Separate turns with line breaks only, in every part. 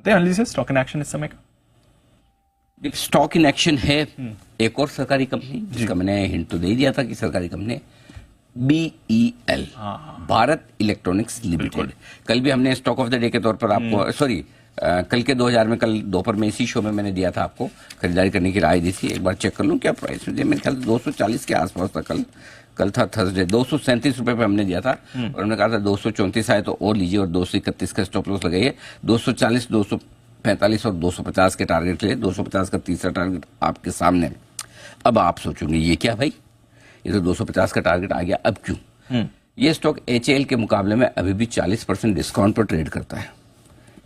Anil ji, stock in action इस समय का?
स्टॉक इन एक्शन है एक और सरकारी कंपनी जिसका मैंने हिंट तो दे ही दिया था कि सरकारी company BEL, Bharat electronics limited. कल भी हमने स्टॉक ऑफ द डे के तौर पर आपको कल के 2000 में, कल दोपहर में इसी शो में मैंने दिया था आपको खरीदारी करने की राय दी थी। एक बार चेक कर लूं क्या प्राइस में, मेरे ख्याल 240 के आसपास था कल था थर्सडे, 237 रुपए पे हमने दिया था और हमने कहा था 234 आए तो और लीजिए और 231 का स्टॉप लॉस लगाइए। 240, 245 और 250 के टारगेट लिए, 250 का तीसरा टारगेट आपके सामने। अब आप सोचोगे ये क्या भाई, ये तो 250 का टारगेट आ गया, अब क्यों? ये स्टॉक HAL के मुकाबले में अभी भी 40% डिस्काउंट पर ट्रेड करता है।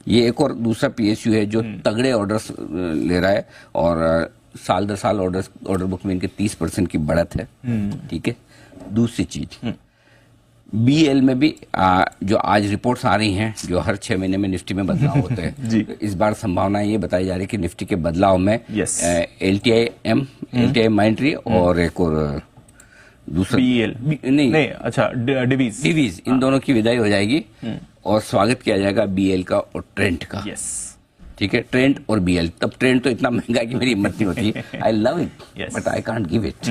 ये एक और दूसरा PSU है जो तगड़े ऑर्डर्स ले रहा है और साल दर साल ऑर्डर बुक में इनके 30% की बढ़त है। ठीक है, दूसरी चीज BL में भी जो आज रिपोर्ट्स आ रही हैं, जो हर 6 महीने में निफ्टी में बदलाव होते हैं तो इस बार संभावना ये बताई जा रही है कि निफ्टी के बदलाव में LTI माइंट्री और एक और दूसरा
BEL नहीं, अच्छा डिवीज,
इन दोनों की विदाई हो जाएगी और स्वागत किया जाएगा BL का और ट्रेंट का। ठीक है, ट्रेंट और BL। तब ट्रेंट तो इतना महंगा है कि मेरी हिम्मत नहीं होती। I love it but I can't give it.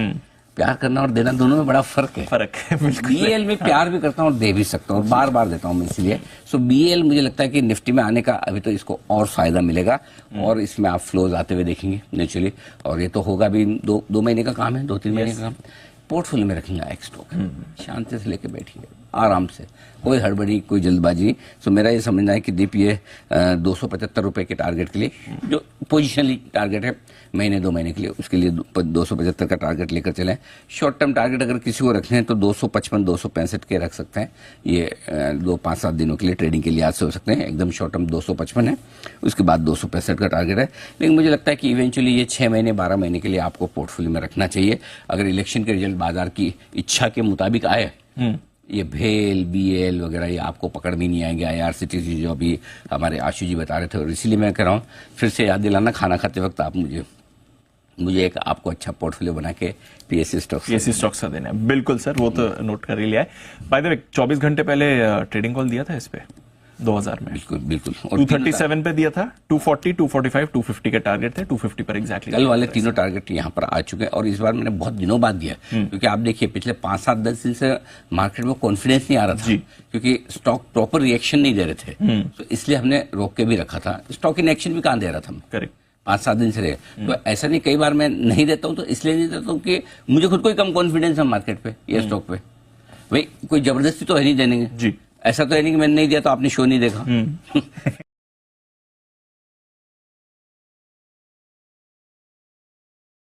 प्यार करना और देना दोनों में बड़ा फर्क है BL में प्यार भी करता हूँ और दे भी सकता हूँ, बार बार देता हूँ मैं, इसलिए BL मुझे लगता है कि निफ्टी में आने का अभी तो इसको और फायदा मिलेगा और इसमें आप फ्लोज आते हुए देखेंगे नेचुरली, और ये तो होगा भी 2 महीने का काम है, 2-3 महीने का काम। पोर्टफोलियो में रखेंगे एक स्टॉक, शांति से लेके बैठिए आराम से, कोई हड़बड़ी कोई जल्दबाजी नहीं। सो मेरा ये समझना है कि दीप ये 275 रुपए के टारगेट के लिए, जो पोजिशनली टारगेट है महीने 2 महीने के लिए, उसके लिए 275 का टारगेट लेकर चलें। शॉर्ट टर्म टारगेट अगर किसी को रखने हैं तो 255 265 के रख सकते हैं। ये 5-7 दिनों के लिए ट्रेडिंग के लिहाज से हो सकते हैं। एकदम शॉर्ट टर्म 255 है, उसके बाद 265 का टारगेट है। लेकिन मुझे लगता है कि इवेंचुअली ये 6 महीने 12 महीने के लिए आपको पोर्टफोलियो में रखना चाहिए। अगर इलेक्शन के रिजल्ट बाजार की इच्छा के मुताबिक आए, ये भेल BL वगैरह ये आपको पकड़ में नहीं आएंगे। IRCTC जो अभी हमारे आशु जी बता रहे थे, और इसीलिए मैं कह रहा हूँ फिर से याद दिलाना, खाना खाते वक्त आप मुझे एक आपको अच्छा पोर्टफोलियो बना के PSU स्टॉक्स
का देना है। बिल्कुल सर, वो तो नोट कर ही लिया है। बाय द वे 24 घंटे पहले ट्रेडिंग कॉल दिया था इस पे 2000 में।
बिल्कुल
237 पे दिया था, 240, 245, 250 के टारगेट थे, 250 पर एग्जैक्टली
कल वाले तीनों टारगेट यहाँ पर आ चुके हैं। और इस बार मैंने बहुत दिनों बाद दिया, क्योंकि आप देखिए पिछले 5-7-10 दिन से मार्केट में कॉन्फिडेंस नहीं आ रहा था, क्योंकि स्टॉक प्रॉपर रिएक्शन नहीं दे रहे थे, तो इसलिए हमने रोक के भी रखा था। स्टॉक इन एक्शन भी कहाँ दे रहा था, करेक्ट 5-7 दिन से रहे। तो ऐसा नहीं, कई बार मैं नहीं देता हूँ तो इसलिए नहीं देता हूँ कि मुझे खुद को ही कम कॉन्फिडेंस है मार्केट पे या स्टॉक पे। भाई कोई जबरदस्ती तो है नहीं देने जी, ऐसा तो है नहीं कि मैंने नहीं दिया तो आपने शो नहीं देखा।